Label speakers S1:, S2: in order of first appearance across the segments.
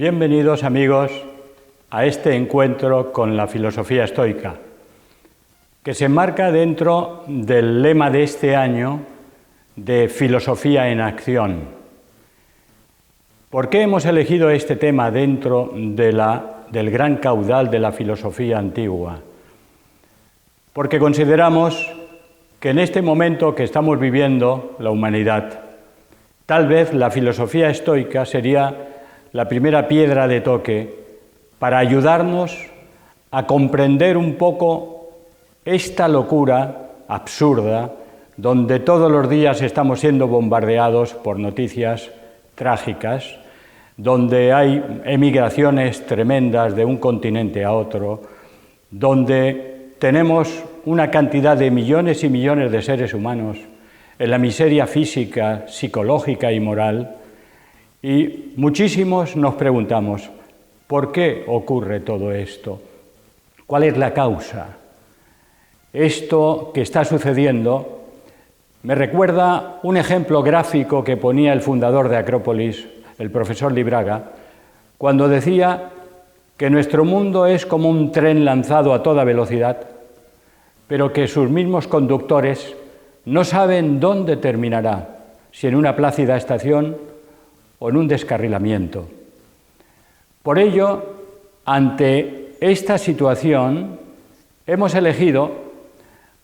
S1: Bienvenidos, amigos, a este encuentro con la filosofía estoica, que se enmarca dentro del lema de este año de Filosofía en Acción. ¿Por qué hemos elegido este tema dentro del gran caudal de la filosofía antigua? Porque consideramos que en este momento que estamos viviendo la humanidad, tal vez la filosofía estoica sería la primera piedra de toque para ayudarnos a comprender un poco esta locura absurda donde todos los días estamos siendo bombardeados por noticias trágicas, donde hay emigraciones tremendas de un continente a otro, donde tenemos una cantidad de millones y millones de seres humanos en la miseria física, psicológica y moral, y muchísimos nos preguntamos, ¿por qué ocurre todo esto? ¿Cuál es la causa? Esto que está sucediendo me recuerda un ejemplo gráfico que ponía el fundador de Acrópolis, el profesor Libraga, cuando decía que nuestro mundo es como un tren lanzado a toda velocidad, pero que sus mismos conductores no saben dónde terminará, si en una plácida estación o en un descarrilamiento. Por ello, ante esta situación, hemos elegido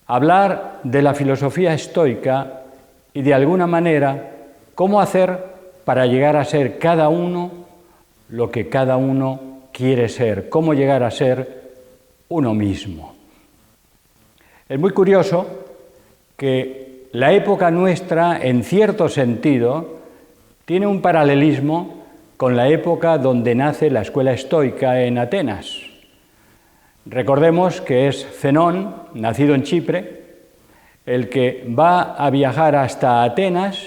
S1: hablar de la filosofía estoica y de alguna manera cómo hacer para llegar a ser cada uno lo que cada uno quiere ser, cómo llegar a ser uno mismo. Es muy curioso que la época nuestra, en cierto sentido, tiene un paralelismo con la época donde nace la escuela estoica en Atenas. Recordemos que es Zenón, nacido en Chipre, el que va a viajar hasta Atenas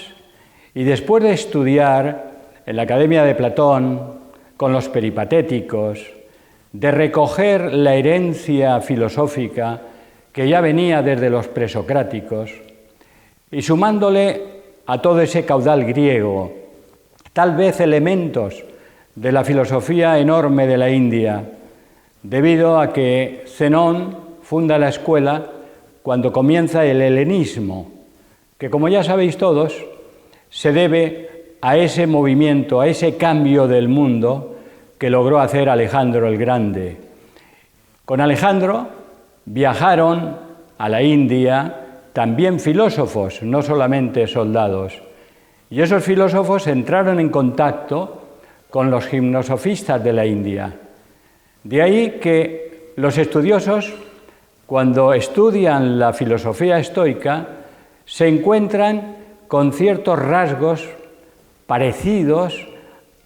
S1: y después de estudiar en la Academia de Platón, con los peripatéticos, de recoger la herencia filosófica que ya venía desde los presocráticos y sumándole a todo ese caudal griego, tal vez elementos de la filosofía enorme de la India, debido a que Zenón funda la escuela cuando comienza el helenismo, que como ya sabéis todos, se debe a ese movimiento, a ese cambio del mundo que logró hacer Alejandro el Grande. Con Alejandro viajaron a la India también filósofos, no solamente soldados. Y esos filósofos entraron en contacto con los gimnosofistas de la India. De ahí que los estudiosos, cuando estudian la filosofía estoica, se encuentran con ciertos rasgos parecidos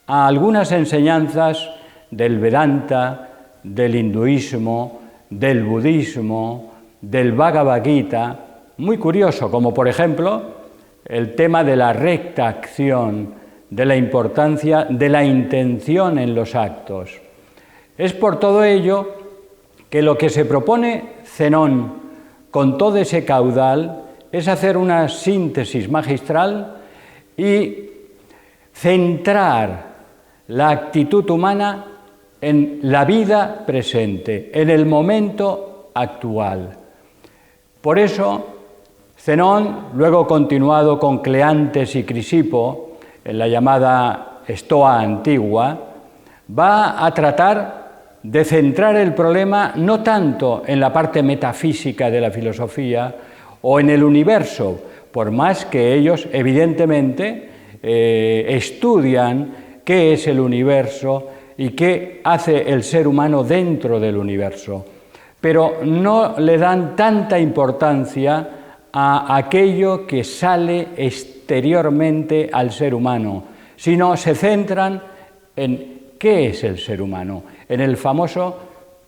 S1: a algunas enseñanzas del Vedanta, del hinduismo, del budismo, del Bhagavad Gita, muy curioso, como por ejemplo el tema de la recta acción, de la importancia de la intención en los actos. Es por todo ello que lo que se propone Zenón con todo ese caudal es hacer una síntesis magistral y centrar la actitud humana en la vida presente, en el momento actual. Por eso, Zenón, luego continuado con Cleantes y Crisipo, en la llamada Estoa antigua, va a tratar de centrar el problema no tanto en la parte metafísica de la filosofía o en el universo, por más que ellos evidentemente estudian qué es el universo y qué hace el ser humano dentro del universo, pero no le dan tanta importancia a aquello que sale exteriormente al ser humano, sino se centran en qué es el ser humano, en el famoso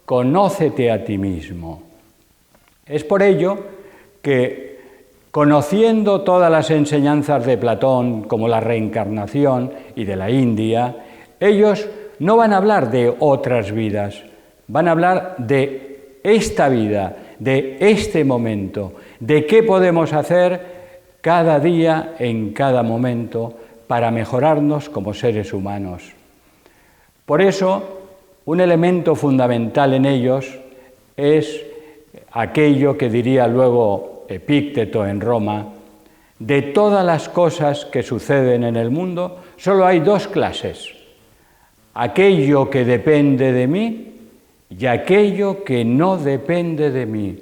S1: conócete a ti mismo. Es por ello que, conociendo todas las enseñanzas de Platón, como la reencarnación y de la India, ellos no van a hablar de otras vidas, van a hablar de esta vida, de este momento, de qué podemos hacer cada día, en cada momento, para mejorarnos como seres humanos. Por eso, un elemento fundamental en ellos es aquello que diría luego Epícteto en Roma: de todas las cosas que suceden en el mundo, solo hay dos clases: aquello que depende de mí y aquello que no depende de mí.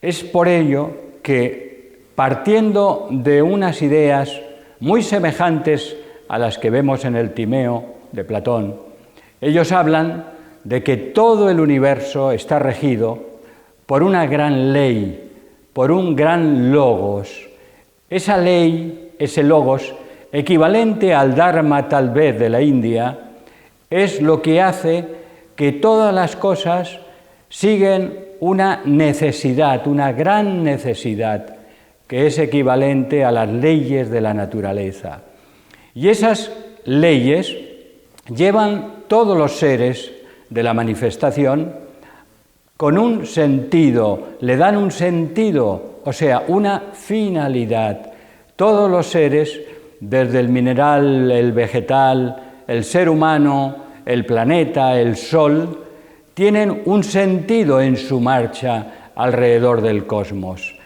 S1: Es por ello que, partiendo de unas ideas muy semejantes a las que vemos en el Timeo de Platón, ellos hablan de que todo el universo está regido por una gran ley, por un gran logos. Esa ley, ese logos, equivalente al Dharma tal vez de la India, es lo que hace que todas las cosas siguen una necesidad, una gran necesidad, que es equivalente a las leyes de la naturaleza. Y esas leyes llevan todos los seres de la manifestación con un sentido, le dan un sentido, o sea, una finalidad. Todos los seres, desde el mineral, el vegetal, el ser humano, el planeta, el sol, tienen un sentido en su marcha alrededor del cosmos.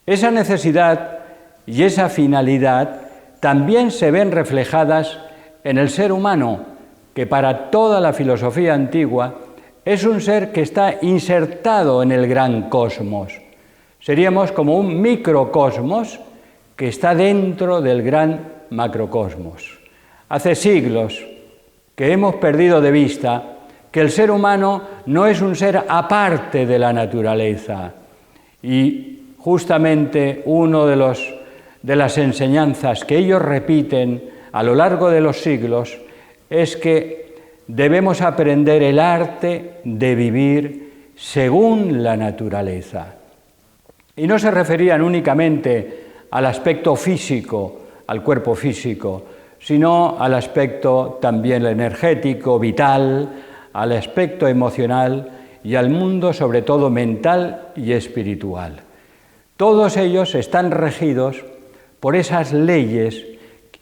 S1: Esa necesidad y esa finalidad también se ven reflejadas en el ser humano, que para toda la filosofía antigua es un ser que está insertado en el gran cosmos. Seríamos como un microcosmos que está dentro del gran macrocosmos. Hace siglos que hemos perdido de vista que el ser humano no es un ser aparte de la naturaleza. Y justamente uno de las enseñanzas que ellos repiten a lo largo de los siglos es que debemos aprender el arte de vivir según la naturaleza. Y no se referían únicamente al aspecto físico, al cuerpo físico, sino al aspecto también energético, vital, al aspecto emocional y al mundo sobre todo mental y espiritual. Todos ellos están regidos por esas leyes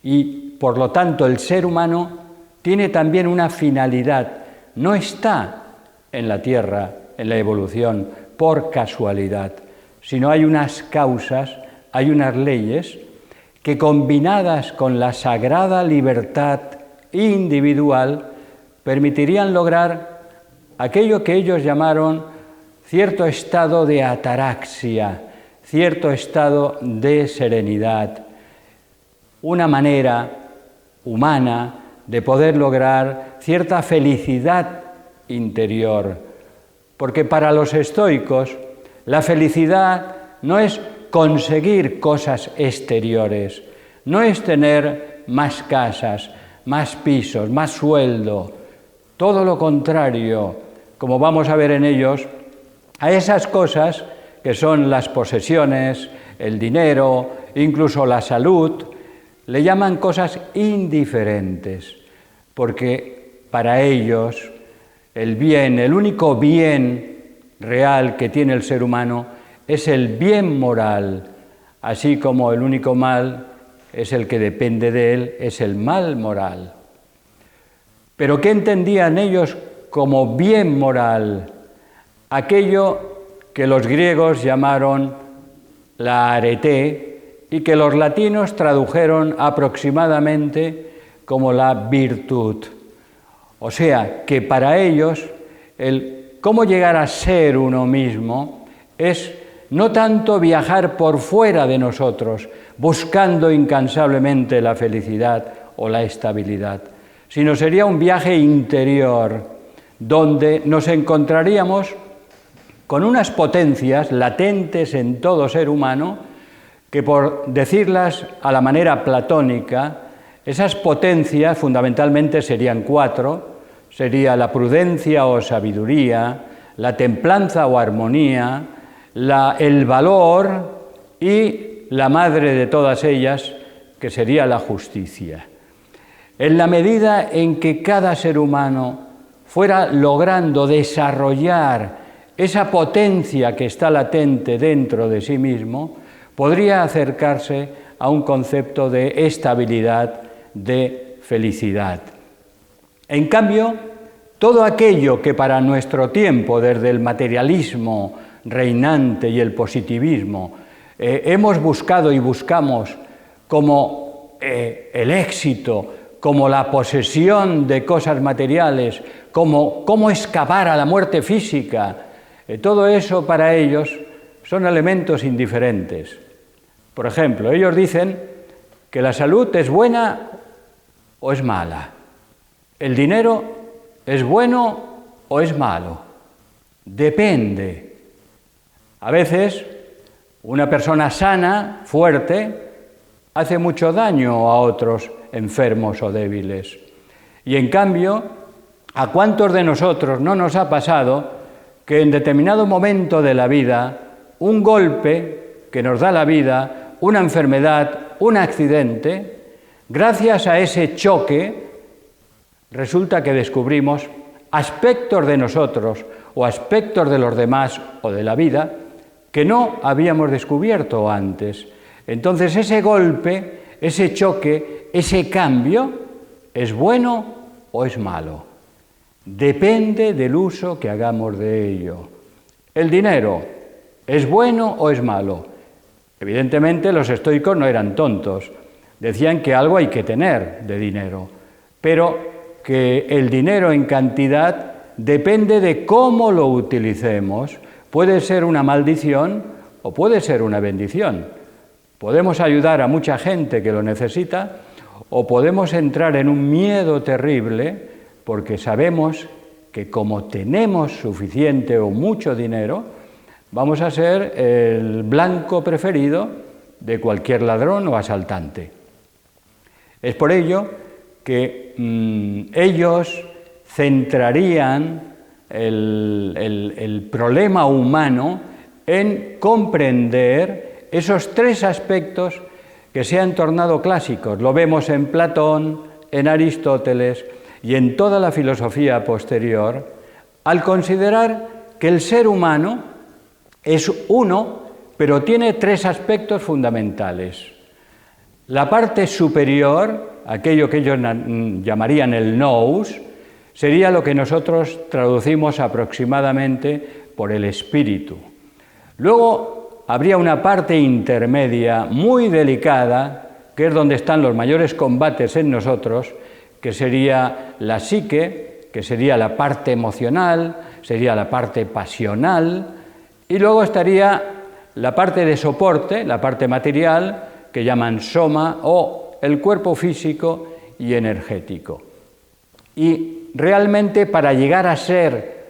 S1: y, por lo tanto, el ser humano tiene también una finalidad. No está en la Tierra, en la evolución, por casualidad, sino hay unas causas, hay unas leyes que, combinadas con la sagrada libertad individual, permitirían lograr aquello que ellos llamaron cierto estado de ataraxia, cierto estado de serenidad, una manera humana de poder lograr cierta felicidad interior. Porque para los estoicos la felicidad no es conseguir cosas exteriores, no es tener más casas, más pisos, más sueldo. Todo lo contrario, como vamos a ver en ellos, a esas cosas que son las posesiones, el dinero, incluso la salud, le llaman cosas indiferentes, porque para ellos el bien, el único bien real que tiene el ser humano es el bien moral, así como el único mal es el que depende de él, es el mal moral. ¿Pero qué entendían ellos como bien moral? Aquello que los griegos llamaron la arete y que los latinos tradujeron aproximadamente como la virtud. O sea, que para ellos el cómo llegar a ser uno mismo es no tanto viajar por fuera de nosotros, buscando incansablemente la felicidad o la estabilidad, sino sería un viaje interior, donde nos encontraríamos con unas potencias latentes en todo ser humano, que por decirlas a la manera platónica, esas potencias fundamentalmente serían 4, sería la prudencia o sabiduría, la templanza o armonía, el valor y la madre de todas ellas, que sería la justicia. En la medida en que cada ser humano fuera logrando desarrollar esa potencia que está latente dentro de sí mismo, podría acercarse a un concepto de estabilidad, de felicidad. En cambio, todo aquello que para nuestro tiempo, desde el materialismo reinante y el positivismo, hemos buscado y buscamos como el éxito, como la posesión de cosas materiales, como cómo escapar a la muerte física, todo eso para ellos son elementos indiferentes. Por ejemplo, ellos dicen que la salud es buena o es mala, el dinero es bueno o es malo, depende. A veces una persona sana, fuerte, hace mucho daño a otros enfermos o débiles. Y en cambio, ¿a cuántos de nosotros no nos ha pasado que en determinado momento de la vida, un golpe que nos da la vida, una enfermedad, un accidente, gracias a ese choque, resulta que descubrimos aspectos de nosotros o aspectos de los demás o de la vida que no habíamos descubierto antes? Entonces ese golpe, ese choque, ese cambio, ¿es bueno o es malo? Depende del uso que hagamos de ello. El dinero, ¿es bueno o es malo? Evidentemente los estoicos no eran tontos, decían que algo hay que tener de dinero, pero que el dinero en cantidad depende de cómo lo utilicemos. Puede ser una maldición o puede ser una bendición. Podemos ayudar a mucha gente que lo necesita o podemos entrar en un miedo terrible porque sabemos que como tenemos suficiente o mucho dinero, vamos a ser el blanco preferido de cualquier ladrón o asaltante. Es por ello que ellos centrarían el problema humano en comprender esos tres aspectos que se han tornado clásicos. Lo vemos en Platón, en Aristóteles y en toda la filosofía posterior, al considerar que el ser humano es uno, pero tiene tres aspectos fundamentales. La parte superior, aquello que ellos llamarían el nous, sería lo que nosotros traducimos aproximadamente por el espíritu. Luego habría una parte intermedia muy delicada, que es donde están los mayores combates en nosotros, que sería la psique, que sería la parte emocional, sería la parte pasional, y luego estaría la parte de soporte, la parte material, que llaman soma, o el cuerpo físico y energético. Y realmente para llegar a ser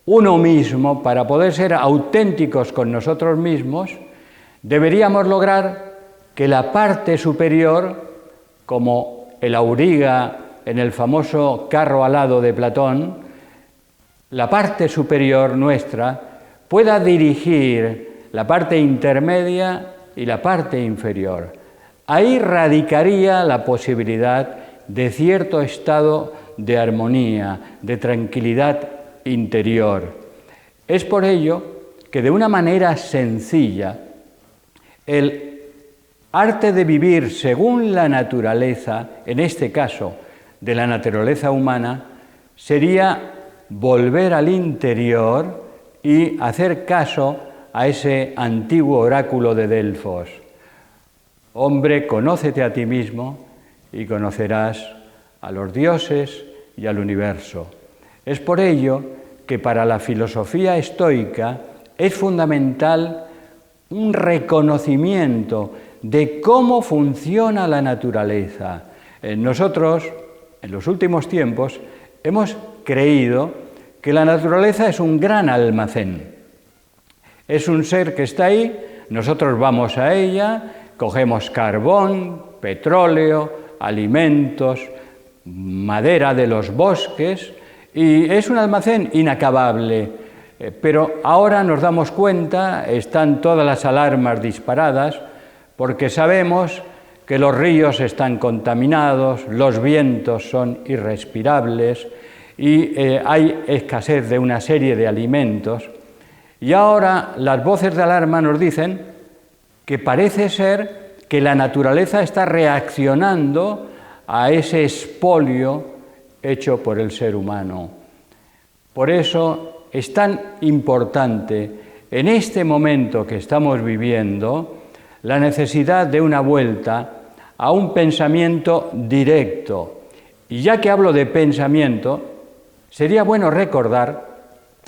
S1: uno mismo, para poder ser auténticos con nosotros mismos, deberíamos lograr que la parte superior, como el auriga en el famoso carro alado de Platón, la parte superior nuestra pueda dirigir la parte intermedia y la parte inferior. Ahí radicaría la posibilidad de cierto estado de armonía, de tranquilidad interior. Es por ello que de una manera sencilla el arte de vivir según la naturaleza, en este caso de la naturaleza humana, sería volver al interior y hacer caso a ese antiguo oráculo de Delfos. Hombre, conócete a ti mismo y conocerás a los dioses y al universo. Es por ello que para la filosofía estoica es fundamental un reconocimiento de cómo funciona la naturaleza. Nosotros, en los últimos tiempos, hemos creído que la naturaleza es un gran almacén. Es un ser que está ahí, nosotros vamos a ella, cogemos carbón, petróleo, alimentos, madera de los bosques, y es un almacén inacabable. Pero ahora nos damos cuenta, están todas las alarmas disparadas, porque sabemos que los ríos están contaminados, los vientos son irrespirables y hay escasez de una serie de alimentos. Y ahora las voces de alarma nos dicen que parece ser que la naturaleza está reaccionando a ese expolio hecho por el ser humano. Por eso es tan importante en este momento que estamos viviendo la necesidad de una vuelta a un pensamiento directo. Y ya que hablo de pensamiento, sería bueno recordar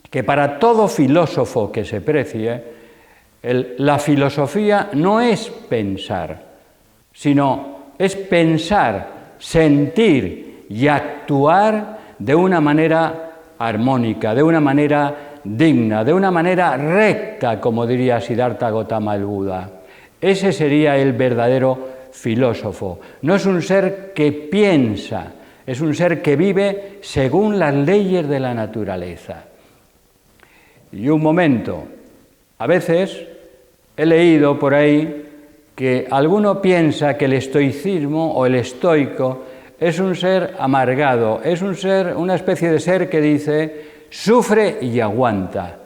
S1: que para todo filósofo que se precie, la filosofía no es pensar, sino es pensar, sentir y actuar de una manera armónica, de una manera digna, de una manera recta, como diría Siddhartha Gautama el Buda. Ese sería el verdadero filósofo. No es un ser que piensa, es un ser que vive según las leyes de la naturaleza. Y un momento, a veces he leído por ahí que alguno piensa que el estoicismo o el estoico es un ser amargado, es un ser, una especie de ser que dice, sufre y aguanta.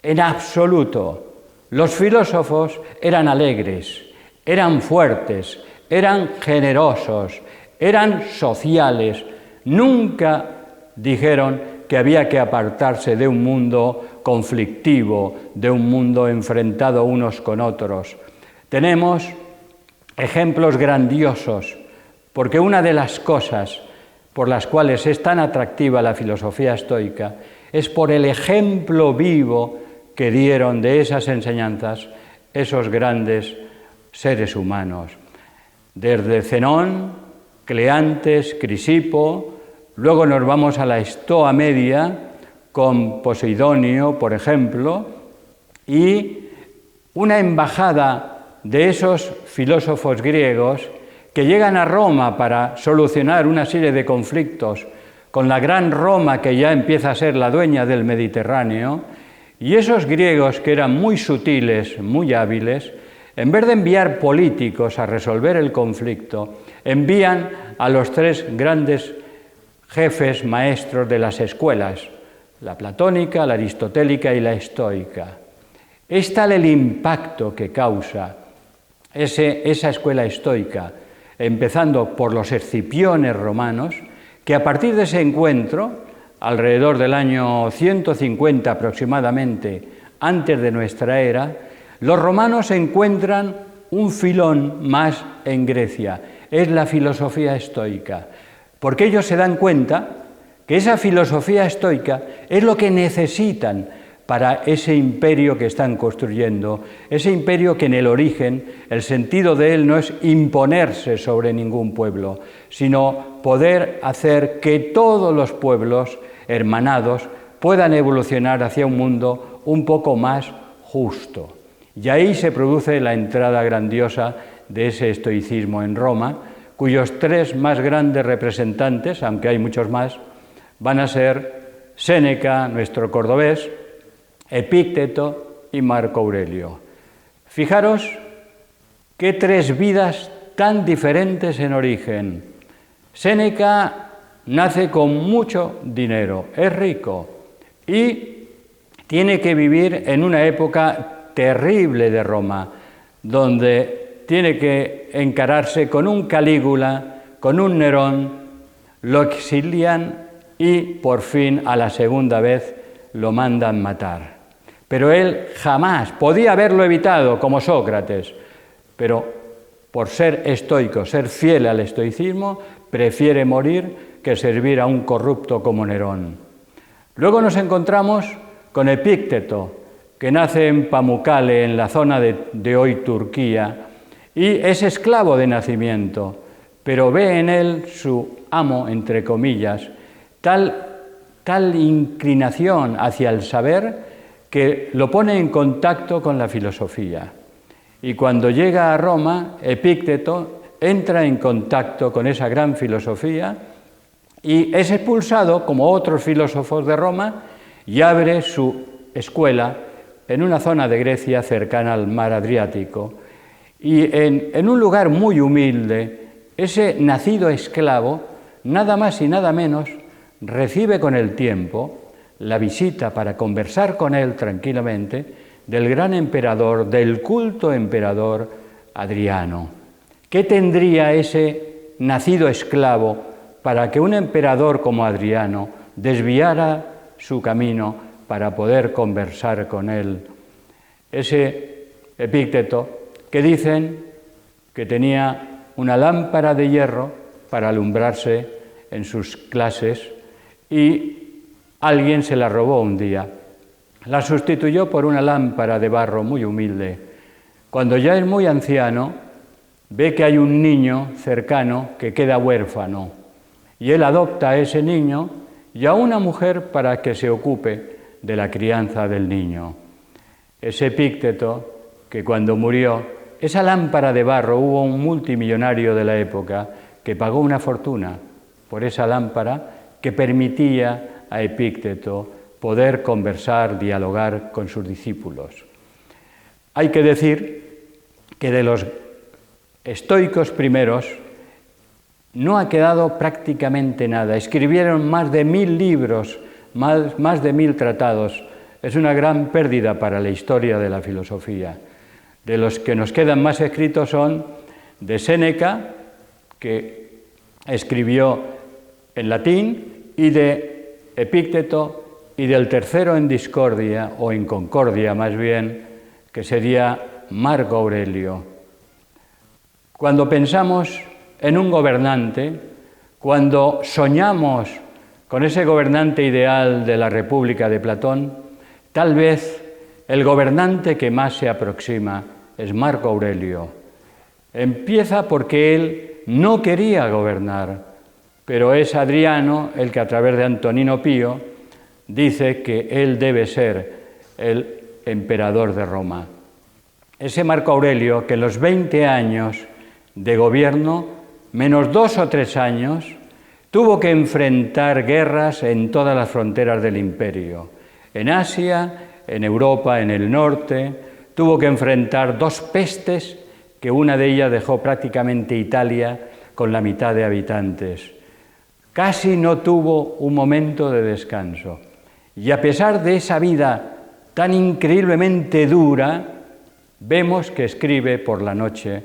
S1: En absoluto. Los filósofos eran alegres, eran fuertes, eran generosos, eran sociales. Nunca dijeron que había que apartarse de un mundo conflictivo, de un mundo enfrentado unos con otros. Tenemos ejemplos grandiosos, porque una de las cosas por las cuales es tan atractiva la filosofía estoica es por el ejemplo vivo que dieron de esas enseñanzas esos grandes seres humanos. Desde Zenón, Cleantes, Crisipo, luego nos vamos a la Estoa Media con Poseidonio, por ejemplo, y una embajada de esos filósofos griegos que llegan a Roma para solucionar una serie de conflictos con la gran Roma que ya empieza a ser la dueña del Mediterráneo, y esos griegos que eran muy sutiles, muy hábiles, en vez de enviar políticos a resolver el conflicto, envían a los tres grandes jefes maestros de las escuelas, la platónica, la aristotélica y la estoica. Es tal el impacto que causa esa escuela estoica, empezando por los escipiones romanos, que a partir de ese encuentro, alrededor del año 150 aproximadamente, antes de nuestra era, los romanos encuentran un filón más en Grecia, es la filosofía estoica, porque ellos se dan cuenta que esa filosofía estoica es lo que necesitan para ese imperio que están construyendo, ese imperio que en el origen, el sentido de él no es imponerse sobre ningún pueblo, sino poder hacer que todos los pueblos hermanados puedan evolucionar hacia un mundo un poco más justo. Y ahí se produce la entrada grandiosa de ese estoicismo en Roma, cuyos tres más grandes representantes, aunque hay muchos más, van a ser Séneca, nuestro cordobés, Epícteto y Marco Aurelio. Fijaros qué tres vidas tan diferentes en origen. Séneca nace con mucho dinero, es rico y tiene que vivir en una época terrible de Roma, donde tiene que encararse con un Calígula, con un Nerón, lo exilian y por fin a la segunda vez lo mandan matar. Pero él jamás podía haberlo evitado, como Sócrates, pero por ser estoico, ser fiel al estoicismo, prefiere morir que servir a un corrupto como Nerón. Luego nos encontramos con Epícteto, que nace en Pamukkale, en la zona de hoy Turquía, y es esclavo de nacimiento, pero ve en él su amo, entre comillas, tal inclinación hacia el saber que lo pone en contacto con la filosofía. Y cuando llega a Roma, Epícteto entra en contacto con esa gran filosofía y es expulsado, como otros filósofos de Roma, y abre su escuela en una zona de Grecia cercana al mar Adriático. Y en un lugar muy humilde, ese nacido esclavo, nada más y nada menos, recibe con el tiempo la visita para conversar con él tranquilamente del gran emperador, del culto emperador Adriano. ¿Qué tendría ese nacido esclavo para que un emperador como Adriano desviara su camino para poder conversar con él. Ese Epícteto que dicen que tenía una lámpara de hierro para alumbrarse en sus clases y alguien se la robó un día. La sustituyó por una lámpara de barro muy humilde. Cuando ya es muy anciano, ve que hay un niño cercano que queda huérfano y él adopta a ese niño y a una mujer para que se ocupe de la crianza del niño. Ese Epícteto, que cuando murió, esa lámpara de barro, hubo un multimillonario de la época que pagó una fortuna por esa lámpara que permitía a Epícteto poder conversar, dialogar con sus discípulos. Hay que decir que de los estoicos primeros no ha quedado prácticamente nada. Escribieron más de 1000 libros, más de 1000 tratados. Es una gran pérdida para la historia de la filosofía. De los que nos quedan más escritos son de Séneca, que escribió en latín, y de Epícteto, y del tercero en discordia, o en concordia más bien, que sería Marco Aurelio. Cuando pensamos en un gobernante, cuando soñamos con ese gobernante ideal de la República de Platón, tal vez el gobernante que más se aproxima es Marco Aurelio. Empieza porque él no quería gobernar, pero es Adriano el que a través de Antonino Pío dice que él debe ser el emperador de Roma. Ese Marco Aurelio que en los 20 años de gobierno, menos 2 o 3 años, tuvo que enfrentar guerras en todas las fronteras del imperio. En Asia, en Europa, en el norte, tuvo que enfrentar 2 pestes, que una de ellas dejó prácticamente Italia con la mitad de habitantes. Casi no tuvo un momento de descanso. Y a pesar de esa vida tan increíblemente dura, vemos que escribe por la noche,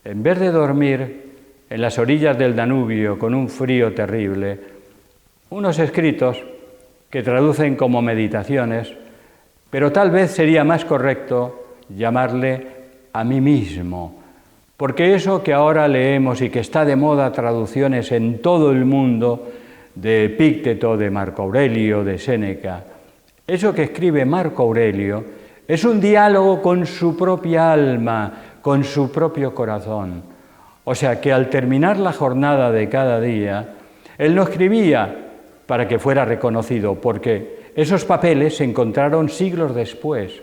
S1: en vez de dormir en las orillas del Danubio con un frío terrible, unos escritos que traducen como meditaciones, pero tal vez sería más correcto llamarle a mí mismo, porque eso que ahora leemos y que está de moda traducciones en todo el mundo, de Epícteto, de Marco Aurelio, de Séneca, eso que escribe Marco Aurelio es un diálogo con su propia alma, con su propio corazón. O sea que al terminar la jornada de cada día, él no escribía para que fuera reconocido, porque esos papeles se encontraron siglos después.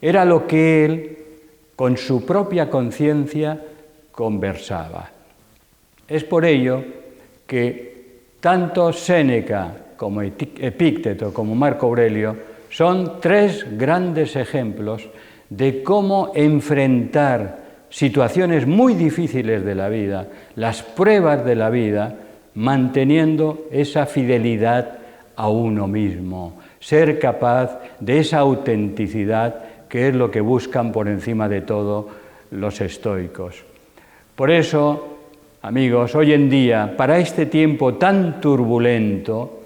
S1: Era lo que él, con su propia conciencia, conversaba. Es por ello que tanto Séneca como Epícteto como Marco Aurelio son 3 grandes ejemplos de cómo enfrentar situaciones muy difíciles de la vida, las pruebas de la vida, manteniendo esa fidelidad a uno mismo, ser capaz de esa autenticidad que es lo que buscan por encima de todo los estoicos. Por eso, amigos, hoy en día, para este tiempo tan turbulento,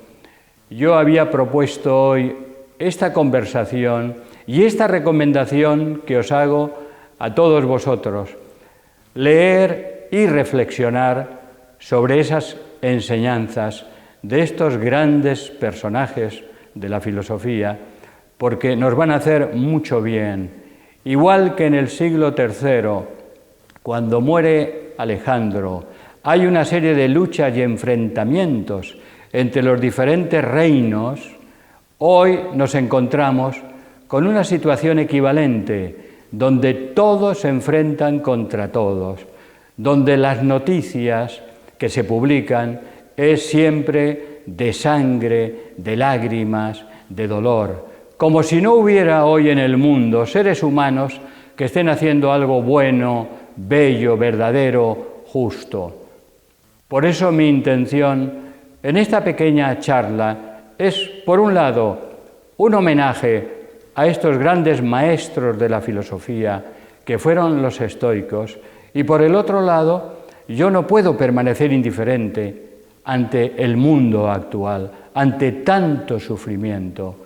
S1: yo había propuesto hoy esta conversación y esta recomendación que os hago a todos vosotros, leer y reflexionar sobre esas enseñanzas de estos grandes personajes de la filosofía, porque nos van a hacer mucho bien. Igual que en el siglo III, cuando muere Alejandro, hay una serie de luchas y enfrentamientos entre los diferentes reinos, hoy nos encontramos con una situación equivalente, donde todos se enfrentan contra todos, donde las noticias que se publican es siempre de sangre, de lágrimas, de dolor, como si no hubiera hoy en el mundo seres humanos que estén haciendo algo bueno, bello, verdadero, justo. Por eso mi intención en esta pequeña charla es, por un lado, un homenaje a estos grandes maestros de la filosofía que fueron los estoicos, y por el otro lado, yo no puedo permanecer indiferente ante el mundo actual, ante tanto sufrimiento.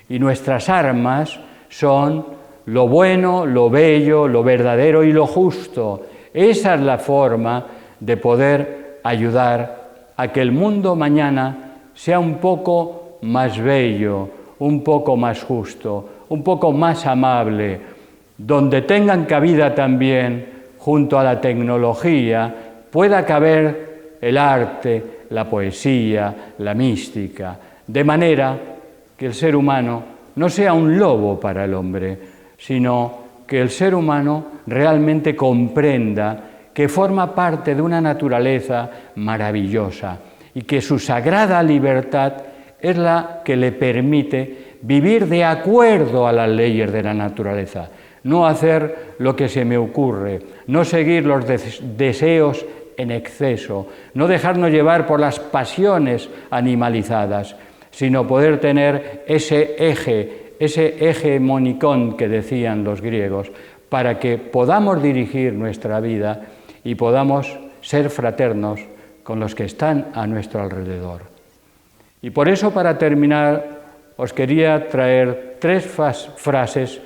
S1: Y nuestras armas son lo bueno, lo bello, lo verdadero y lo justo. Esa es la forma de poder ayudar a que el mundo mañana sea un poco más bello, un poco más justo, un poco más amable, donde tengan cabida también, junto a la tecnología, pueda caber el arte, la poesía, la mística, de manera que el ser humano no sea un lobo para el hombre, sino que el ser humano realmente comprenda que forma parte de una naturaleza maravillosa y que su sagrada libertad es la que le permite vivir de acuerdo a las leyes de la naturaleza, no hacer lo que se me ocurre, no seguir los deseos en exceso, no dejarnos llevar por las pasiones animalizadas, sino poder tener ese eje monicón que decían los griegos, para que podamos dirigir nuestra vida y podamos ser fraternos con los que están a nuestro alrededor. Y por eso, para terminar, os quería traer 3 frases,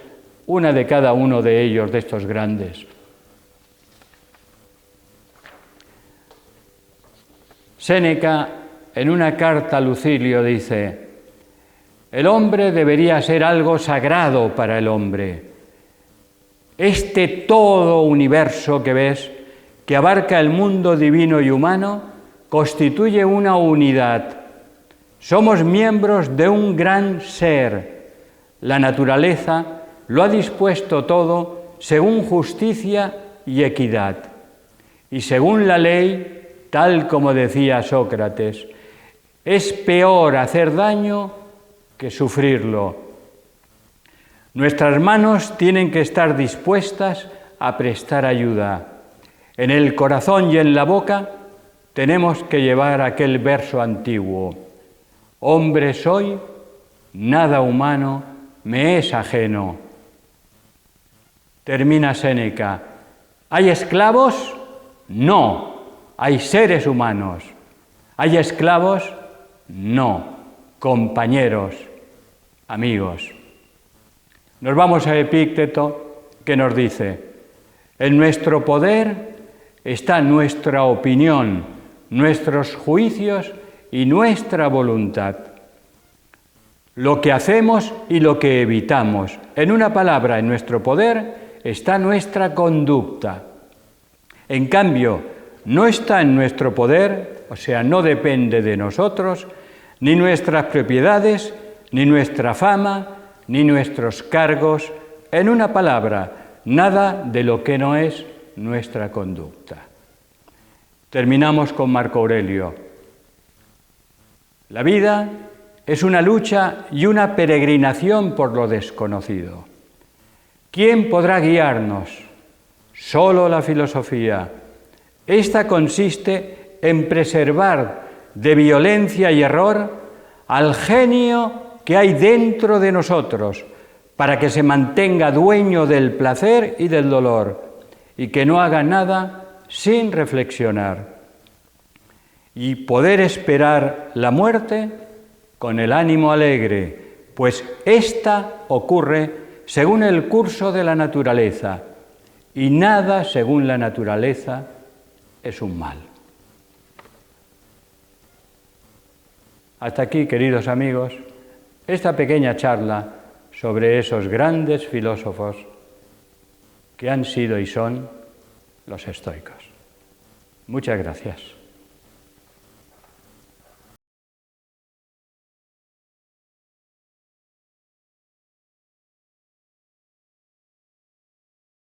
S1: una de cada uno de ellos, de estos grandes. Séneca, en una carta a Lucilio, dice: el hombre debería ser algo sagrado para el hombre. Este todo universo que ves, que abarca el mundo divino y humano, constituye una unidad. Somos miembros de un gran ser. La naturaleza lo ha dispuesto todo según justicia y equidad. Y según la ley, tal como decía Sócrates, es peor hacer daño que sufrirlo. Nuestras manos tienen que estar dispuestas a prestar ayuda. En el corazón y en la boca tenemos que llevar aquel verso antiguo: hombre soy, nada humano me es ajeno. Termina Séneca: ¿hay esclavos? No, hay seres humanos. ¿Hay esclavos? No, compañeros, amigos. Nos vamos a Epícteto, que nos dice: en nuestro poder está nuestra opinión, nuestros juicios y nuestra voluntad. Lo que hacemos y lo que evitamos. En una palabra, en nuestro poder está nuestra conducta. En cambio, no está en nuestro poder, o sea, no depende de nosotros, ni nuestras propiedades, ni nuestra fama, ni nuestros cargos. En una palabra, nada de lo que no es nuestra conducta. Terminamos con Marco Aurelio. La vida es una lucha y una peregrinación por lo desconocido. ¿Quién podrá guiarnos? Solo la filosofía. Esta consiste en preservar de violencia y error al genio que hay dentro de nosotros, para que se mantenga dueño del placer y del dolor, y que no haga nada sin reflexionar. Y poder esperar la muerte con el ánimo alegre, pues ésta ocurre según el curso de la naturaleza, y nada según la naturaleza es un mal. Hasta aquí, queridos amigos, esta pequeña charla sobre esos grandes filósofos que han sido y son los estoicos. Muchas gracias.